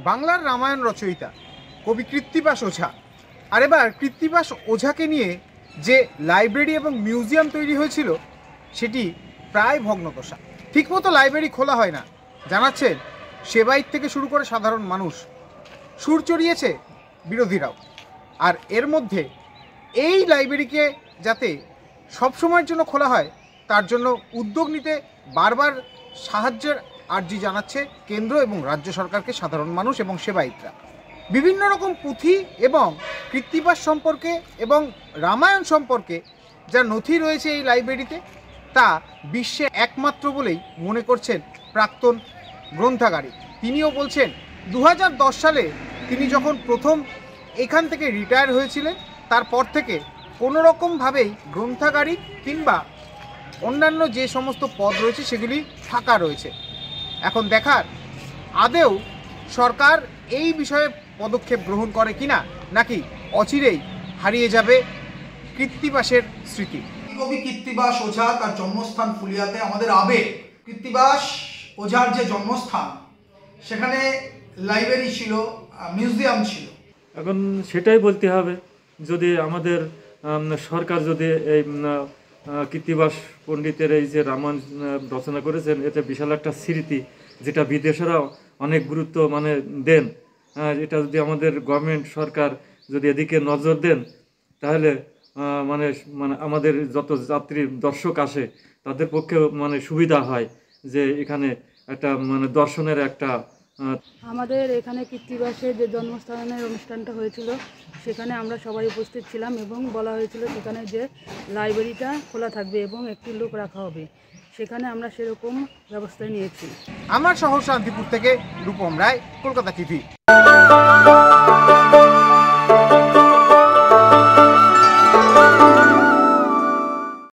বাংলার রামায়ণ রচয়িতা কবি কৃত্তিবাস ওঝা, আর এবার কৃত্তিবাস ওঝাকে নিয়ে যে লাইব্রেরি এবং মিউজিয়াম তৈরি হয়েছিল সেটি প্রায় ভগ্নদশা। ঠিকমতো লাইব্রেরি খোলা হয় না জানাচ্ছেন সেবায়িত থেকে শুরু করে সাধারণ মানুষ। সুর চড়িয়েছে বিরোধীরাও। আর এর মধ্যে এই লাইব্রেরিকে যাতে সবসময়ের জন্য খোলা হয় তার জন্য উদ্যোগ নিতে বারবার সাহায্যের আর্জি জানাচ্ছে কেন্দ্র এবং রাজ্য সরকারকে সাধারণ মানুষ এবং সেবায়িতরা। বিভিন্ন রকম পুঁথি এবং কৃত্তিবাস সম্পর্কে এবং রামায়ণ সম্পর্কে যা নথি রয়েছে এই লাইব্রেরিতে তা বিশ্বে একমাত্র বলেই মনে করছেন প্রাক্তন গ্রন্থাগারিক। তিনিও বলছেন 2010 সালে তিনি যখন প্রথম এখান থেকে রিটায়ার হয়েছিলেন তারপর থেকে কোনো রকমভাবেই গ্রন্থাগারিক কিংবা অন্যান্য যে সমস্ত পদ রয়েছে সেগুলি ফাঁকা রয়েছে। এখন দেখার আদেও সরকার এই বিষয়ে পদক্ষেপ গ্রহণ করে কিনা, নাকি অচিরেই হারিয়ে যাবে কৃত্তিবাসের স্মৃতি। কবি কৃত্তিবাস ওঝা, তার জন্মস্থান ফুলিয়াতে, আমাদের আবেগ। কৃত্তিবাস ওঝার যে জন্মস্থান সেখানে লাইব্রেরি ছিল, মিউজিয়াম ছিল। এখন সেটাই বলতে হবে, যদি আমাদের সরকার যদি এই কৃত্তিবাস পণ্ডিতের এই যে রামায়ণ রচনা করেছেন এটা বিশাল একটা স্মৃতি, যেটা বিদেশেরাও অনেক গুরুত্ব দেন। এটা যদি আমাদের গভর্নমেন্ট সরকার যদি এদিকে নজর দেন তাহলে আমাদের যত যাত্রী দর্শক আসে তাদের পক্ষে সুবিধা হয় যে এখানে একটা দর্শনের একটা। আমাদের এখানে কৃত্তিবাসের যে জন্মস্থানের অনুষ্ঠানটা হয়েছিল সেখানে আমরা সবাই উপস্থিত ছিলাম এবং বলা হয়েছিল সেখানে যে লাইব্রেরিটা খোলা থাকবে এবং একটি লোক রাখা হবে। সেখানে আমরা সেরকম ব্যবস্থা নিয়েছি। আমার শহর শান্তিপুর থেকে রূপম রায়, কলকাতা টিভি।